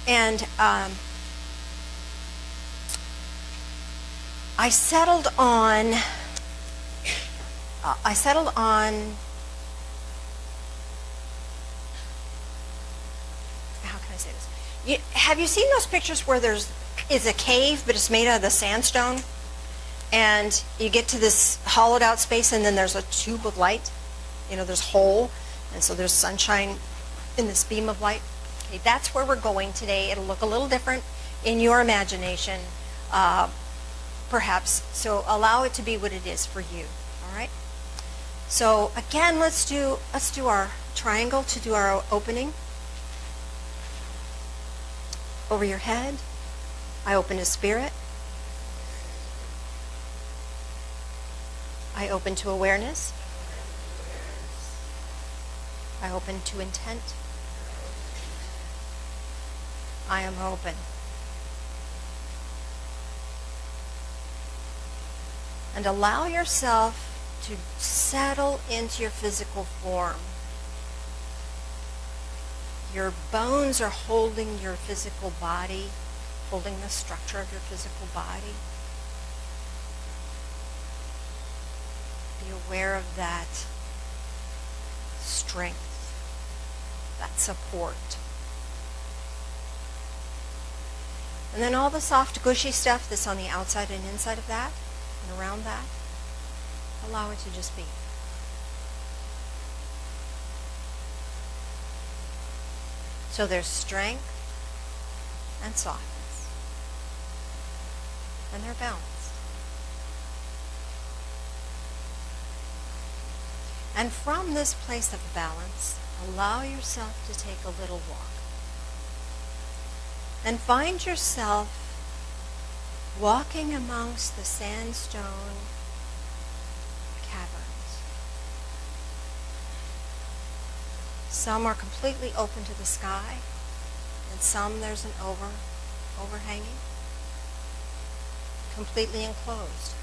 And I settled on, how can I say this? Have you seen those pictures where there's a cave, but it's made out of the sandstone? And you get to this hollowed out space, and then there's a tube of light. There's a hole, and so there's sunshine in this beam of light. Okay, that's where we're going today. It'll look a little different in your imagination, perhaps. So allow it to be what it is for you. All right. So again, let's do our triangle to do our opening. Over your head, I open to spirit. I open to awareness. I open to intent. I am open. And allow yourself to settle into your physical form. Your bones are holding your physical body, holding the structure of your physical body. Be aware of that strength, that support. And then all the soft, gushy stuff that's on the outside and inside of that, and around that, allow it to just be. So there's strength and softness, and they're balanced. And from this place of balance, allow yourself to take a little walk. And find yourself walking amongst the sandstone caverns. Some are completely open to the sky, and some there's an overhanging, completely enclosed,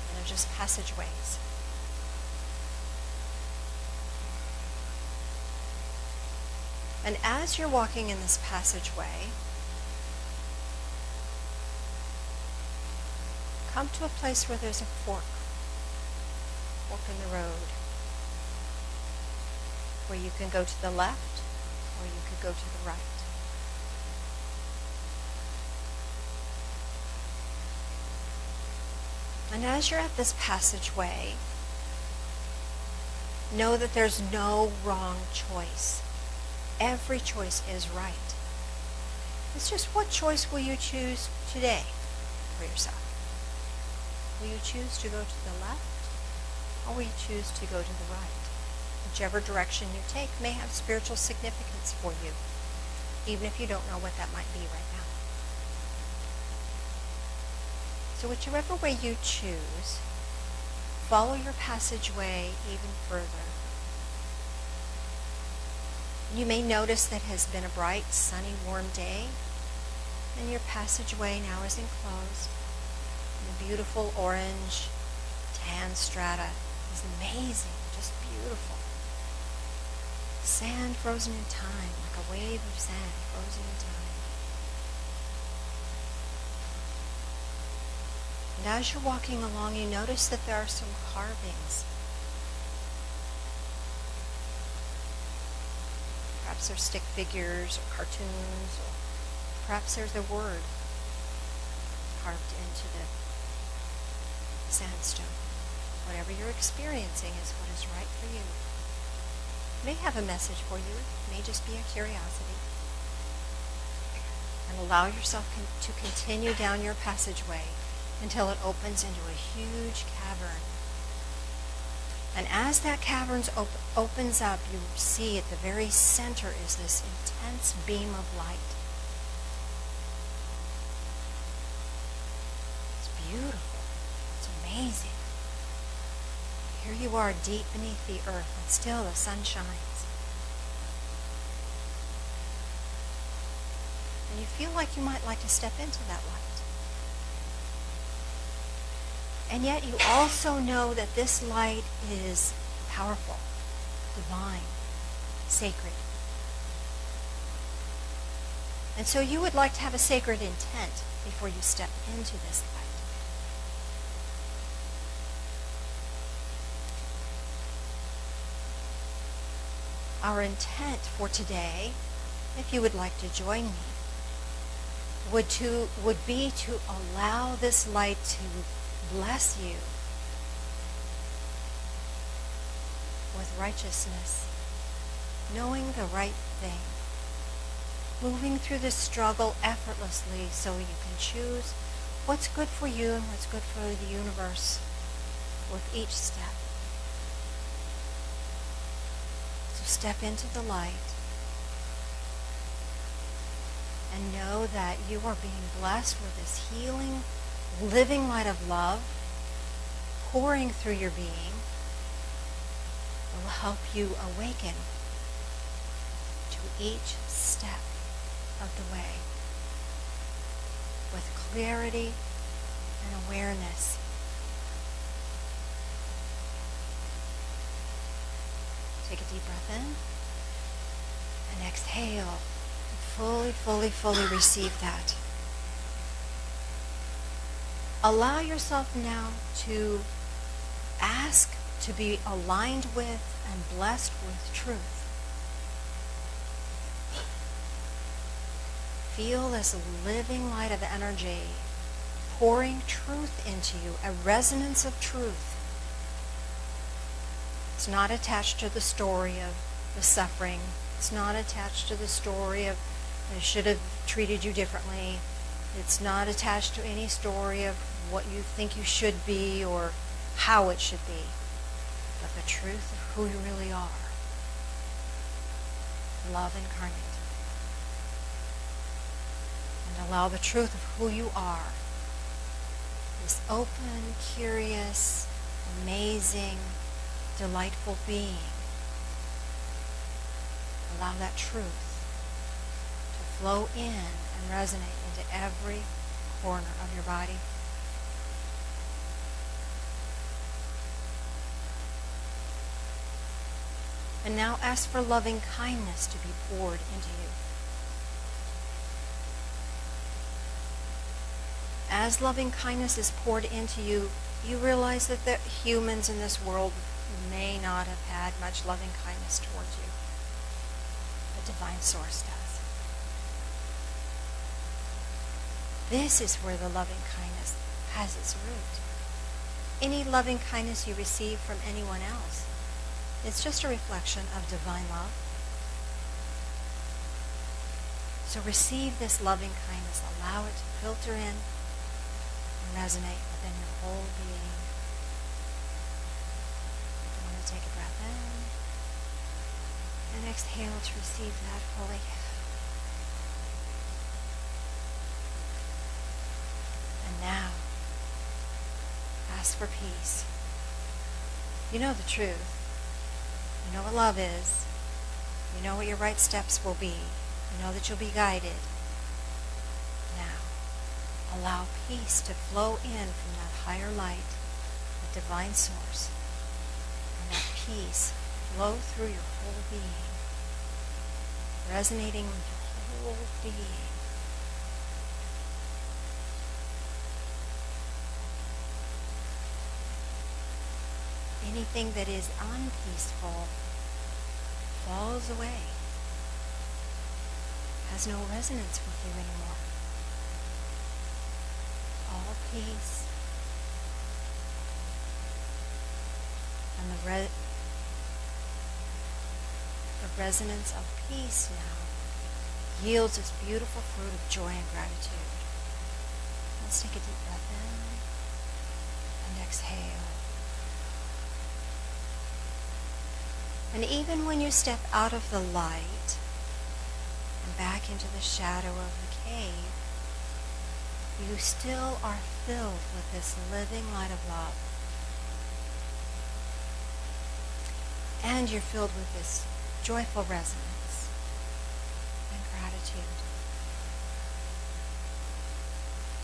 and they're just passageways. And as you're walking in this passageway, come to a place where there's a fork in the road, where you can go to the left or you could go to the right. And as you're at this passageway, know that there's no wrong choice. Every choice is right. It's just, what choice will you choose today for yourself? Will you choose to go to the left, or will you choose to go to the right? Whichever direction you take may have spiritual significance for you, even if you don't know what that might be right now. So whichever way you choose, follow your passageway even further. You may notice that it has been a bright, sunny, warm day, and your passageway now is enclosed. The beautiful orange tan strata is amazing, just beautiful. Sand frozen in time, like a wave of sand frozen in time. And as you're walking along, you notice that there are some carvings. Perhaps they're stick figures or cartoons, or perhaps there's a word carved into the sandstone. Whatever you're experiencing is what is right for you. It may have a message for you. It may just be a curiosity. And allow yourself to continue down your passageway until it opens into a huge cavern. And as that cavern opens up, you see at the very center is this intense beam of light. It's beautiful. It's amazing. Here you are deep beneath the earth, and still the sun shines. And you feel like you might like to step into that light. And yet you also know that this light is powerful, divine, sacred. And so you would like to have a sacred intent before you step into this light. Our intent for today, if you would like to join me, would be to allow this light to bless you with righteousness, knowing the right thing, moving through this struggle effortlessly so you can choose what's good for you and what's good for the universe with each step. So step into the light and know that you are being blessed with this healing, living light of love pouring through your being. It will help you awaken to each step of the way with clarity and awareness. Take a deep breath in and exhale. And fully receive that. Allow yourself now to ask to be aligned with and blessed with truth. Feel this living light of energy pouring truth into you, a resonance of truth. It's not attached to the story of the suffering. It's not attached to the story of they should have treated you differently. It's not attached to any story of what you think you should be or how it should be, but the truth of who you really are. Love incarnate. And allow the truth of who you are, this open, curious, amazing, delightful being. Allow that truth to flow in and resonate into every corner of your body. And now ask for loving kindness to be poured into you. As loving kindness is poured into you, you realize that the humans in this world may not have had much loving kindness towards you. The divine source does. This is where the loving kindness has its root. Any loving kindness you receive from anyone else, it's just a reflection of divine love. So receive this loving kindness. Allow it to filter in and resonate within your whole being. You want to take a breath in and exhale to receive that fully. And now, ask for peace. You know the truth. You know what love is. You know what your right steps will be. You know that you'll be guided. Now, allow peace to flow in from that higher light, the divine source. And that peace flow through your whole being, resonating with your whole being. Anything that is unpeaceful falls away, has no resonance with you anymore. All peace and the resonance of peace now yields its beautiful fruit of joy and gratitude. Let's take a deep breath in and exhale. And even when you step out of the light and back into the shadow of the cave, you still are filled with this living light of love. And you're filled with this joyful resonance and gratitude.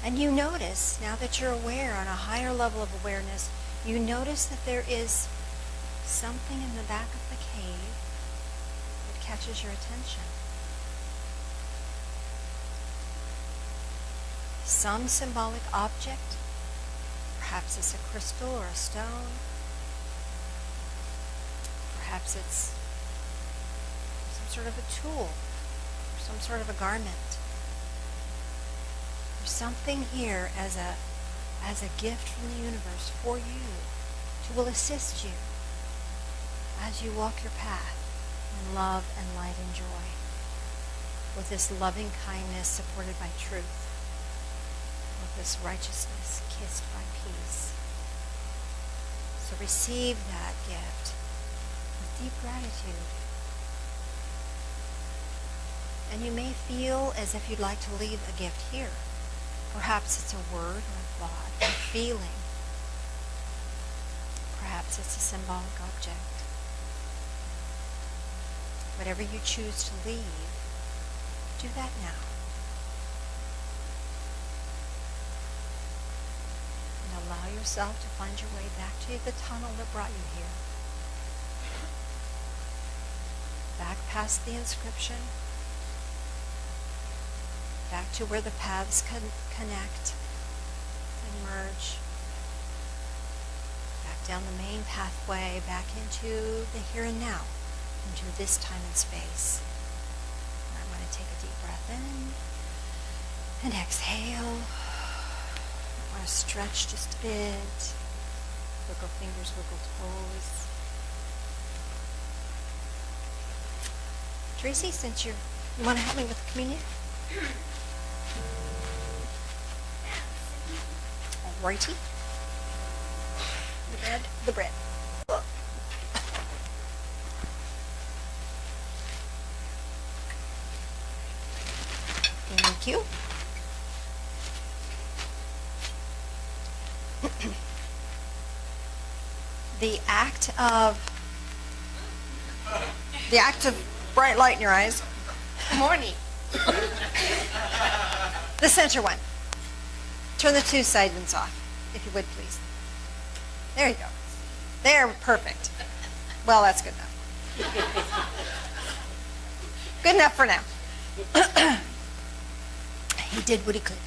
And you notice, now that you're aware on a higher level of awareness, you notice that there is something in the back of the cave that catches your attention. some symbolic object. Perhaps it's a crystal or a stone. Perhaps it's some sort of a tool or some sort of a garment. There's something here as a gift from the universe for you to will assist you as you walk your path in love and light and joy, with this loving kindness supported by truth, with this righteousness kissed by peace. So receive that gift with deep gratitude. And you may feel as if you'd like to leave a gift here. Perhaps it's a word or a thought, a feeling. Perhaps it's a symbolic object. Whatever you choose to leave, do that now. And allow yourself to find your way back to the tunnel that brought you here. Back past the inscription. Back to where the paths connect and merge. Back down the main pathway, back into the here and now, into this time and space. And I'm going to take a deep breath in and exhale. I want to stretch just a bit. Wiggle fingers, wiggle toes. Tracy, since you want to help me with the communion? Alrighty. The bread. Thank you. The act of bright light in your eyes. Good morning. The center one. Turn the two side ones off, if you would, please. There you go. There, perfect. Well, that's good enough. Good enough for now. He did what he could.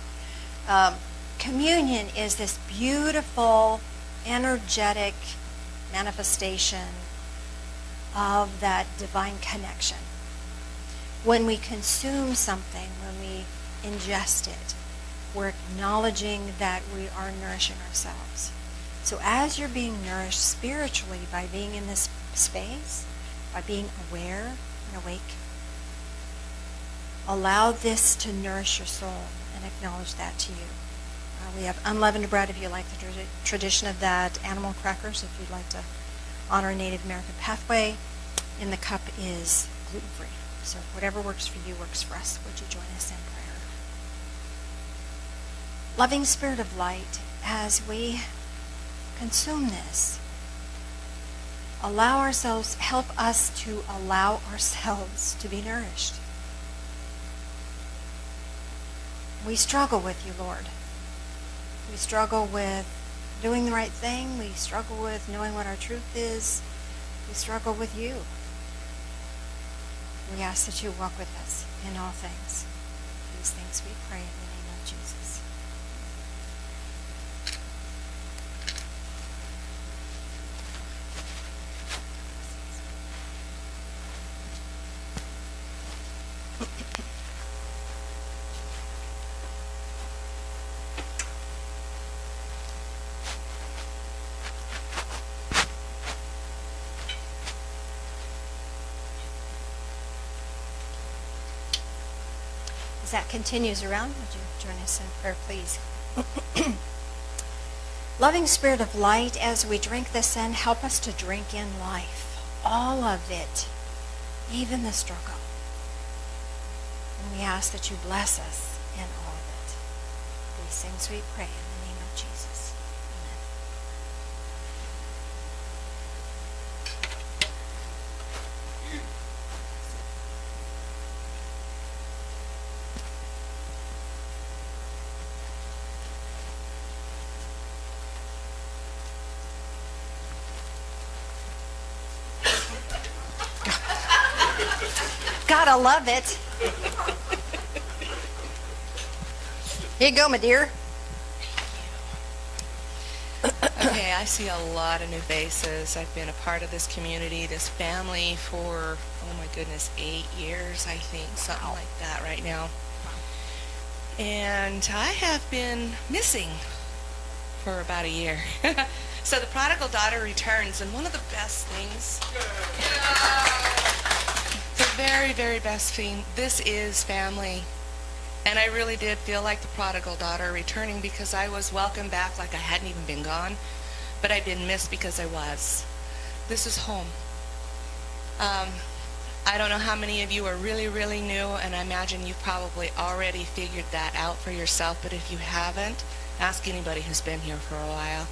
Communion is this beautiful, energetic manifestation of that divine connection. When we consume something, when we ingest it, we're acknowledging that we are nourishing ourselves. So as you're being nourished spiritually by being in this space, by being aware and awake, allow this to nourish your soul and acknowledge that to you. We have unleavened bread if you like the tradition of that, animal crackers if you'd like to honor a Native American pathway, and the cup is gluten-free. So whatever works for you works for us. Would you join us in prayer? Loving Spirit of Light, as we consume this, help us to allow ourselves to be nourished. We struggle with you, Lord. We struggle with doing the right thing. We struggle with knowing what our truth is. We struggle with you. We ask that you walk with us in all things. These things we pray in the name of Jesus. As that continues around, would you join us in prayer, please? Loving Spirit of Light, as we drink this in, help us to drink in life. All of it, even the struggle. And we ask that you bless us in all of it. These things we pray in the name of Jesus. Amen. Gotta love it. Here you go, my dear. Okay, I see a lot of new faces. I've been a part of this community, this family for, oh my goodness, 8 years, I think, something like that right now. And I have been missing for about a year. So the prodigal daughter returns, and one of the best things, the very, very best thing, this is family. And I really did feel like the prodigal daughter returning because I was welcomed back like I hadn't even been gone, but I'd been missed because I was. This is home. I don't know how many of you are really, really new, and I imagine you've probably already figured that out for yourself, but if you haven't, ask anybody who's been here for a while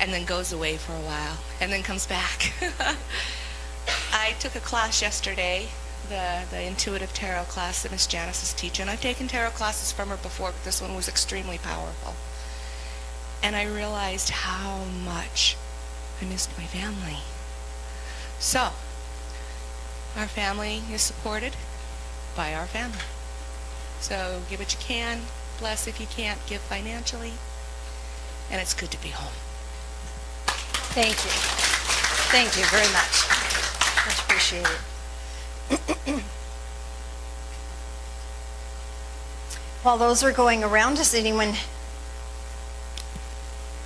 and then goes away for a while and then comes back. I took a class yesterday, the intuitive tarot class that Miss Janice is teaching. I've taken tarot classes from her before, but this one was extremely powerful. And I realized how much I missed my family. So, our family is supported by our family. So give what you can, bless if you can't, give financially, and it's good to be home. Thank you. Thank you very much. Much appreciated. While those are going around, does anyone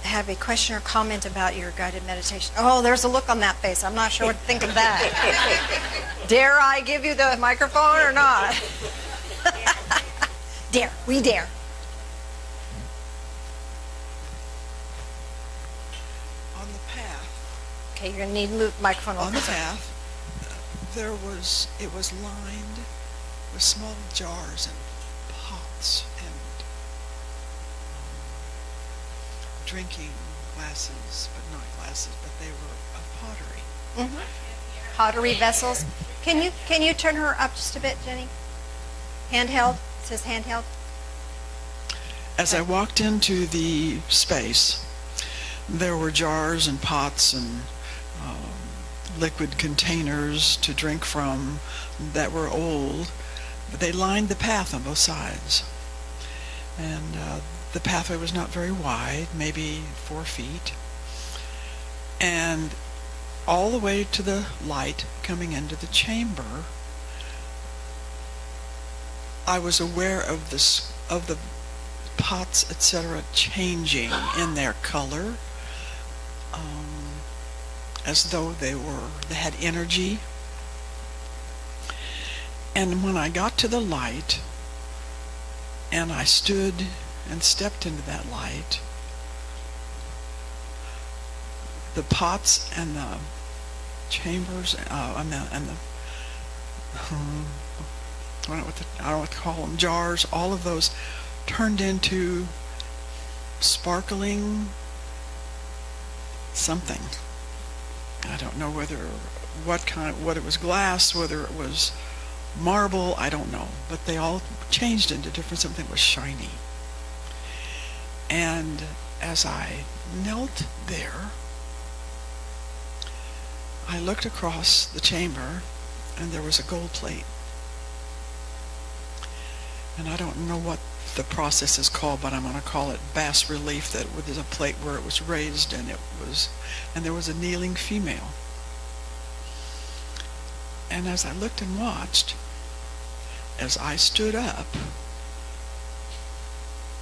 have a question or comment about your guided meditation? Oh, there's a look on that face. I'm not sure what to think of that. Dare I give you the microphone or not? Dare. We dare. On the path. Okay, you're going to need to move the microphone over. On the path, it was lined with small jars and pots and drinking glasses, but not glasses, but they were of pottery. Mm-hmm. Pottery vessels. Can you turn her up just a bit, Jenny? Handheld. It says handheld. As I walked into the space, there were jars and pots and liquid containers to drink from that were old, but they lined the path on both sides. And the pathway was not very wide, maybe 4 feet. And all the way to the light coming into the chamber, I was aware of the pots, etc., changing in their color, as though they had energy. And when I got to the light, and I stood and stepped into that light, the pots and the chambers I don't know what to call them, jars, all of those turned into something. I don't know what it was, glass, whether it was marble, I don't know, but they all changed into different, something was shiny. And as I knelt there, I looked across the chamber, and there was a gold plate. And I don't know what the process is called, but I'm going to call it bas relief. That there's a plate where it was raised, and there was a kneeling female. And as I looked and watched, as I stood up,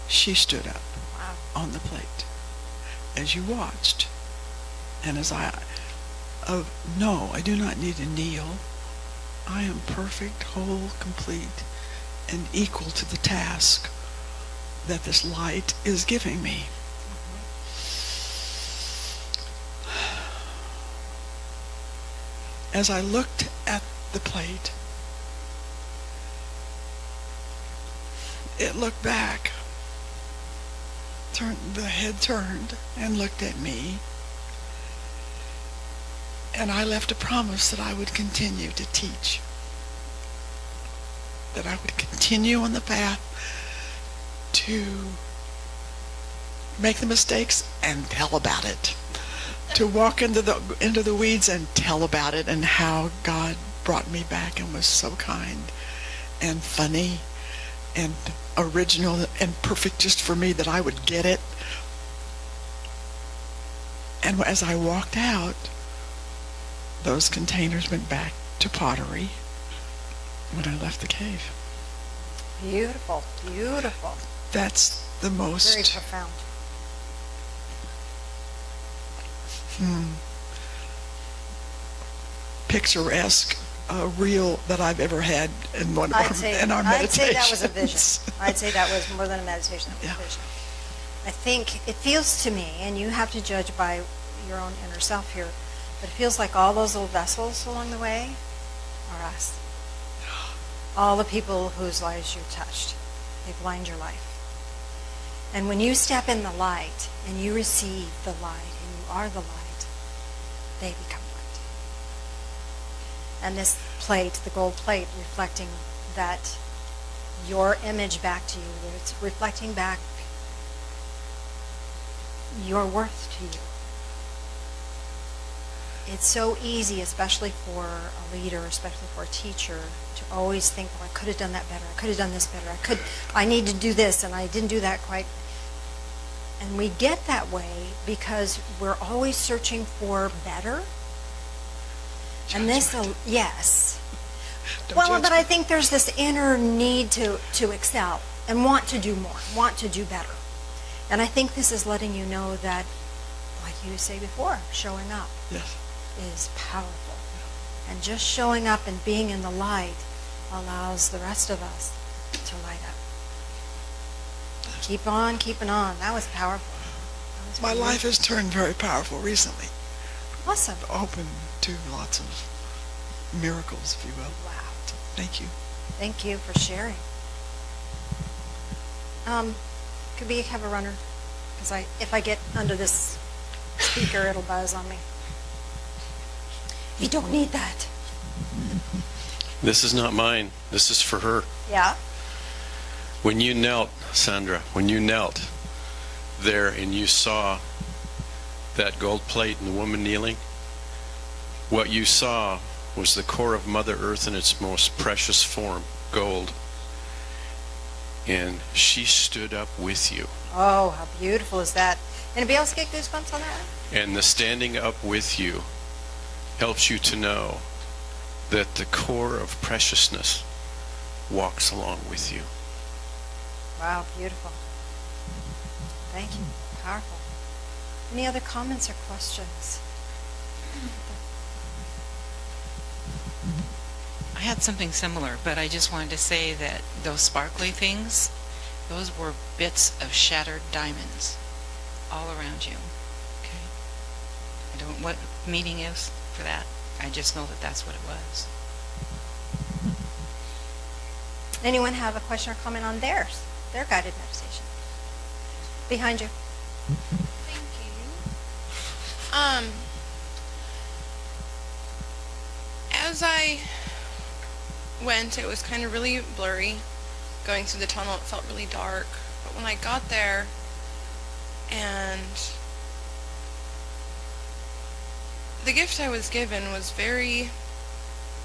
she stood up on the plate. As you watched, and as no, I do not need to kneel. I am perfect, whole, complete, and equal to the task that this light is giving me. As I looked at the plate, it looked back, the head turned and looked at me, and I left a promise that I would continue to teach, that I would continue on the path to make the mistakes and tell about it, to walk into the weeds and tell about it, and how God brought me back and was so kind and funny and original and perfect just for me that I would get it. And as I walked out, those containers went back to pottery when I left the cave. Beautiful, beautiful. That's the most Very profound. picturesque reel that I've ever had in one of I'd our, say, in our I'd say that was a vision. meditations. I'd say that was more than a meditation, that was Yeah. a vision. I think it feels to me, and you have to judge by your own inner self here, but it feels like all those little vessels along the way are us. All the people whose lives you touched. They've lined your life. And when you step in the light and you receive the light and you are the light, they become light. And this plate, the gold plate, reflecting that your image back to you, that it's reflecting back your worth to you. It's so easy, especially for a leader, especially for a teacher, to always think, well, I could have done that better. I could have done this better. I need to do this, and I didn't do that quite. And we get that way because we're always searching for better. And this, yes. Don't Well, judge but me. I think there's this inner need to excel and want to do more, want to do better. And I think this is letting you know that, like you say before, showing up Yes. is powerful. And just showing up and being in the light allows the rest of us to light up. Keep on keeping on. That was powerful. That was My beautiful. life has turned very powerful recently. Awesome. Open to lots of miracles, if you will. Wow. Thank you. Thank you for sharing. Could we have a runner? Because if I get under this speaker, it'll buzz on me. You don't need that. This is not mine. This is for her. Yeah? When you knelt, Sandra, when you knelt there and you saw that gold plate and the woman kneeling, what you saw was the core of Mother Earth in its most precious form, gold. And she stood up with you. Oh, how beautiful is that? Anybody else get goosebumps on that one? And the standing up with you helps you to know that the core of preciousness walks along with you. Wow, beautiful. Thank you. Powerful. Any other comments or questions? I had something similar, but I just wanted to say that those sparkly things, those were bits of shattered diamonds all around you. Okay. I don't know what meaning is for that. I just know that that's what it was. Anyone have a question or comment on their guided meditation? Behind you. Thank you. As I went, it was kind of really blurry. Going through the tunnel, it felt really dark. But when I got there, and the gift I was given was it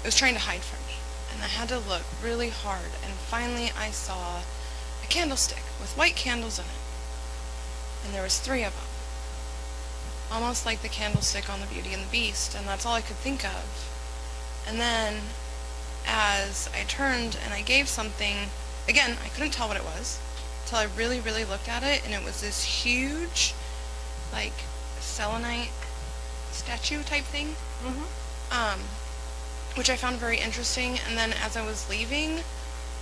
was trying to hide from me. And I had to look really hard. And finally I saw a candlestick with white candles in it. And there was 3 of them. Almost like the candlestick on the Beauty and the Beast. And that's all I could think of. And then as I turned and I gave something, again, I couldn't tell what it was until I really, really looked at it, and it was this huge, like, selenite statue type thing, which I found very interesting. And then as I was leaving,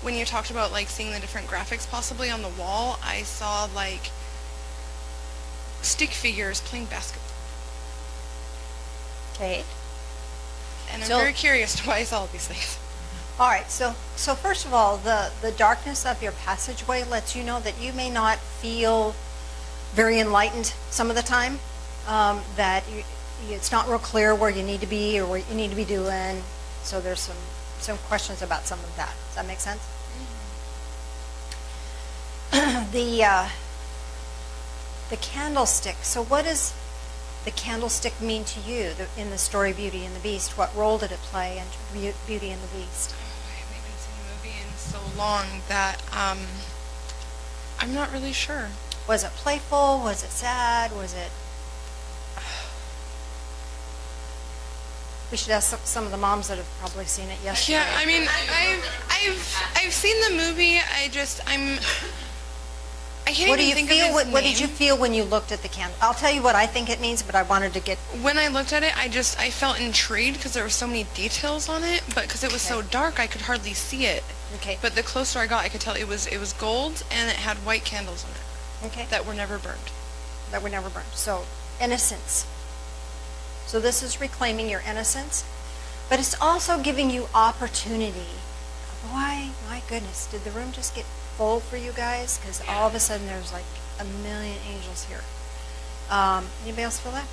when you talked about, like, seeing the different graphics possibly on the wall, I saw, like, stick figures playing basketball. Okay. And I'm So- very curious to why I saw all these things. All right, so first of all, the darkness of your passageway lets you know that you may not feel very enlightened some of the time, that it's not real clear where you need to be or what you need to be doing. So there's some questions about some of that. Does that make sense? The candlestick. So what does the candlestick mean to you in the story Beauty and the Beast? What role did it play in Beauty and the Beast? Oh, I haven't even seen the movie in so long that I'm not really sure. Was it playful? Was it sad? Was it... We should ask some of the moms that have probably seen it yesterday. Yeah, I mean, I've seen the movie. I can't What do even you think feel? of his What did you name. feel when you looked at the candle? I'll tell you what I think it means, but I wanted to get... When I looked at it, I felt intrigued because there were so many details on it, but because it was so Okay. dark, I could hardly see it. Okay. But the closer I got, I could tell it was gold and it had white candles on it Okay. that were never burned. That were never burned. So, innocence. So this is reclaiming your innocence, but it's also giving you opportunity. Boy, my goodness, did the room just get full for you guys? Because all of a sudden there's like a million angels here. Anybody else feel that?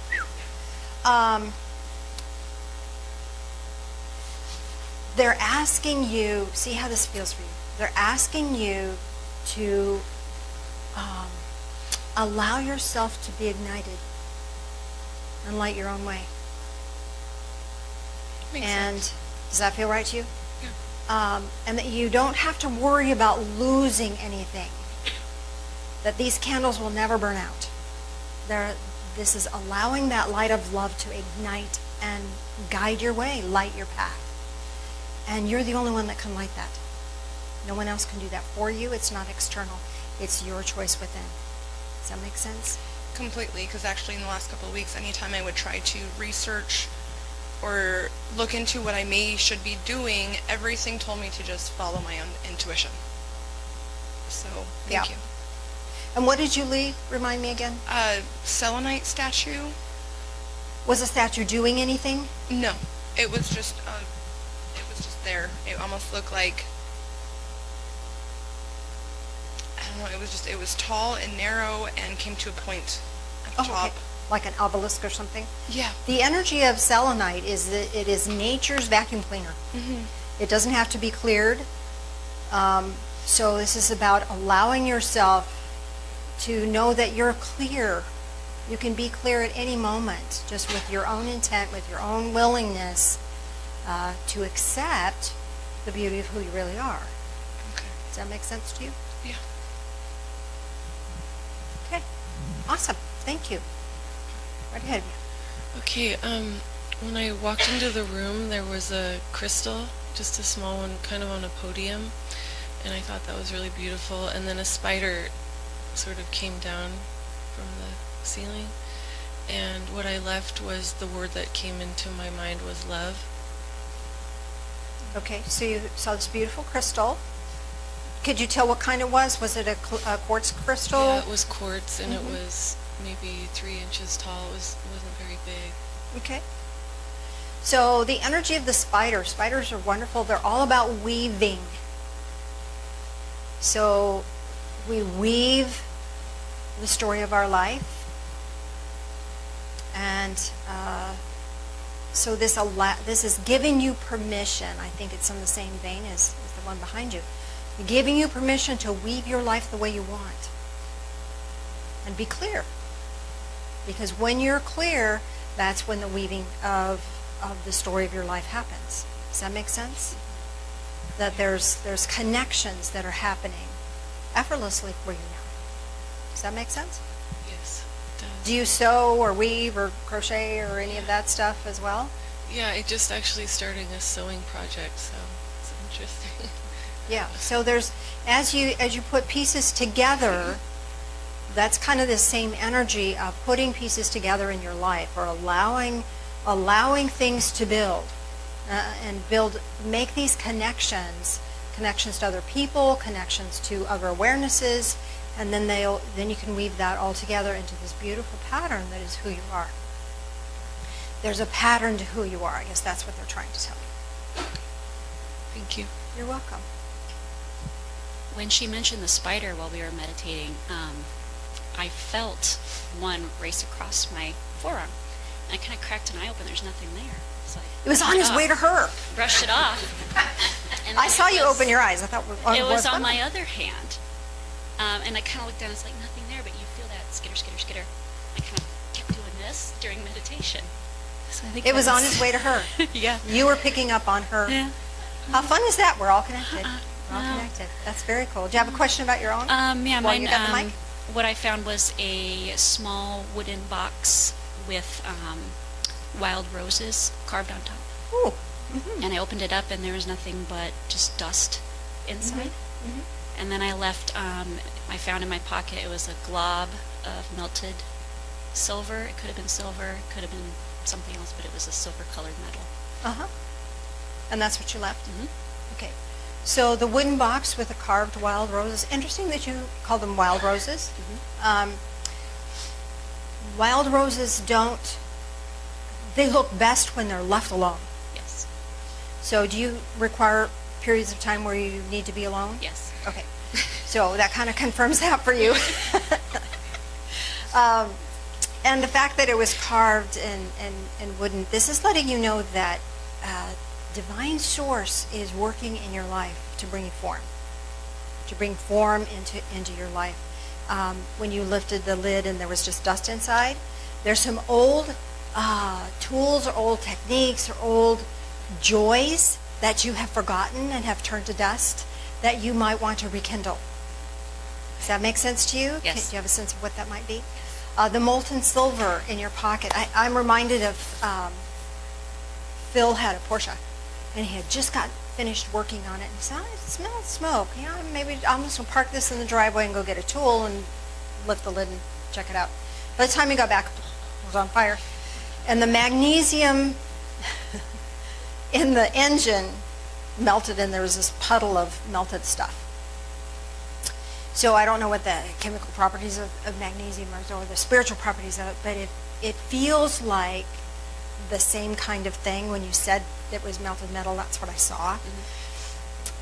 They're asking you, see how this feels for you. They're asking you to allow yourself to be ignited and light your own way. Makes And sense. does that feel right to you? Yeah. And that you don't have to worry about losing anything. That these candles will never burn out. This is allowing that light of love to ignite and guide your way, light your path. And you're the only one that can light that. No one else can do that for you. It's not external. It's your choice within. Does that make sense? Completely, because actually in the last couple of weeks, anytime I would try to research or look into what I should be doing, everything told me to just follow my own intuition. So, thank Yeah. you. And what did you leave? Remind me again. Selenite statue? Was the statue doing anything? No, it was just there. It almost looked like, I don't know, it was tall and narrow and came to a point at the top. Okay. Like an obelisk or something? Yeah. The energy of selenite is that it is nature's vacuum cleaner. It doesn't have to be cleared. So this is about allowing yourself to know that you're clear. You can be clear at any moment, just with your own intent, with your own willingness to accept the beauty of who you really are. Okay. Does that make sense to you? Yeah. Okay. Awesome. Thank you. Right ahead of you. Okay, when I walked into the room, there was a crystal, just a small one, kind of on a podium, and I thought that was really beautiful. And then a spider sort of came down from the ceiling, and what I left was the word that came into my mind was love. Okay, so you saw this beautiful crystal. Could you tell what kind it was? Was it a quartz crystal? Yeah, it was quartz, and it was maybe 3 inches tall. It wasn't very big. Okay. So the energy of the spider. Spiders are wonderful. They're all about weaving. So we weave the story of our life. And so this is giving you permission. I think it's in the same vein as the one behind you. Giving you permission to weave your life the way you want. And be clear. Because when you're clear, that's when the weaving of the story of your life happens. Does that make sense? That there's connections that are happening effortlessly for you now. Does that make sense? Yes, it does. Do you sew or weave or crochet or any of that stuff as well? Yeah, I just actually starting a sewing project, so it's interesting. Yeah. So there's as you put pieces together, that's kind of the same energy of putting pieces together in your life, or allowing things to build and make these connections to other people, connections to other awarenesses, and then you can weave that all together into this beautiful pattern that is who you are. There's a pattern to who you are. I guess that's what they're trying to tell you. Thank you. You're welcome. When she mentioned the spider while we were meditating, I felt one race across my forearm. And I kind of cracked an eye open. There's nothing there. So It was on his way to her. brushed it off. And I then saw it you was- open your eyes. I thought It was on funny. my other hand. And I kind of looked down. It's like nothing there, but you feel that skitter, skitter, skitter. I kind of kept doing this during meditation. So I think It was that on his way to her. Yeah. You were picking up on her. Yeah. How fun is that? We're all connected. All No. connected. That's very cool. Do you have a question about your own? Yeah, While mine. you got the mic? What I found was a small wooden box with wild roses carved on top. Ooh. And I opened it up, and there was nothing but just dust inside. And then I left. I found in my pocket it was a glob of melted silver. It could have been silver. It could have been something else, but it was a silver-colored metal. Uh-huh. And that's what you left? Mhm. Okay. So the wooden box with the carved wild roses. Interesting that you call them wild roses. Wild roses don't, they look best when they're left alone. Yes. So do you require periods of time where you need to be alone? Yes. Okay. So that kind of confirms that for you. And the fact that it was carved in wooden, this is letting you know that divine source is working in your life to bring you form, into your life. When you lifted the lid and there was just dust inside, there's some old tools or old techniques or old joys that you have forgotten and have turned to dust that you might want to rekindle. Does that make sense to you? Yes. Do you have a sense of what that might be? The molten silver in your pocket. I'm reminded of Phil had a Porsche, and he had just got finished working on it. And he said, "I smell smoke. Maybe I'm just going to park this in the driveway and go get a tool and lift the lid and check it out." By the time he got back, it was on fire. And the magnesium in the engine melted, and there was this puddle of melted stuff. So I don't know what the chemical properties of magnesium are or the spiritual properties of it, but it feels like the same kind of thing. When you said it was melted metal, that's what I saw.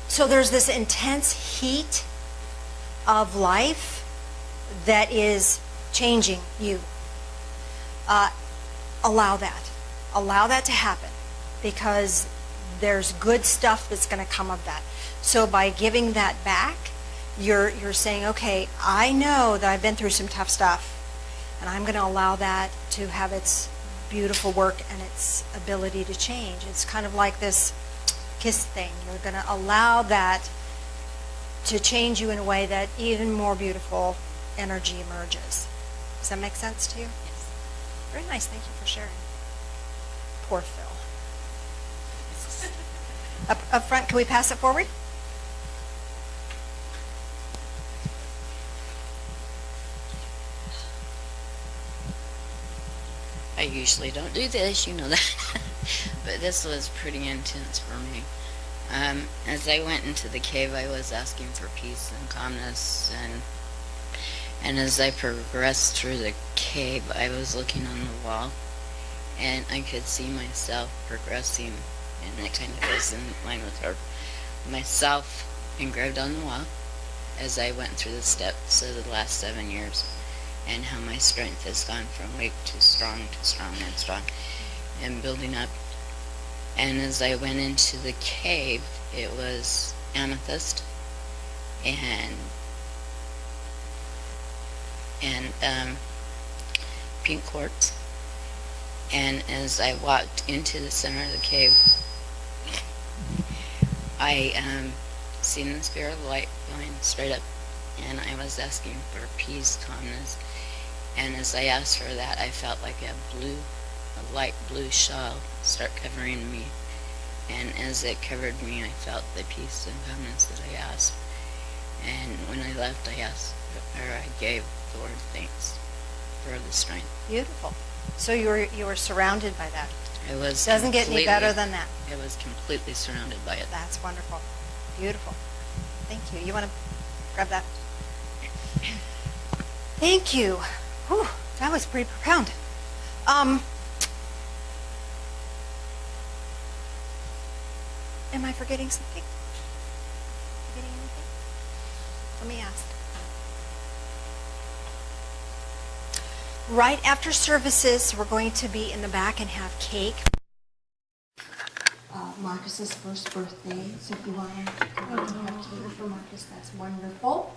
So there's this intense heat of life that is changing you. Allow that. Allow that to happen, because there's good stuff that's going to come of that. So by giving that back, you're saying, okay, I know that I've been through some tough stuff, and I'm going to allow that to have its beautiful work and its ability to change. It's kind of like this KISS thing. You're going to allow that to change you in a way that even more beautiful energy emerges. Does that make sense to you? Yes. Very nice. Thank you for sharing. Poor Phil. Up front, can we pass it forward? I usually don't do this, you know that. But this was pretty intense for me. As I went into the cave, I was asking for peace and calmness, and as I progressed through the cave, I was looking on the wall, and I could see myself progressing, and it kind of goes in line with her. Myself engraved on the wall as I went through the steps of the last 7 years, and how my strength has gone from weak to strong and strong, and building up. And as I went into the cave, it was amethyst and pink quartz. And as I walked into the center of the cave, I seen the spirit of light going straight up, and I was asking for peace, calmness. And as I asked for that, I felt like a light blue shawl start covering me. And as it covered me, I felt the peace and calmness that I asked. And when I left, I gave the Lord thanks for the strength. Beautiful. So you were surrounded by that. It was Doesn't get any better than that. It was completely surrounded by it. That's wonderful. Beautiful. Thank you. You want to grab that? Thank you. Whew, that was pretty profound. Am I forgetting something? Forgetting anything? Let me ask. Right after services, we're going to be in the back and have cake. Marcus's first birthday, so if you want to have cake for Marcus, that's wonderful.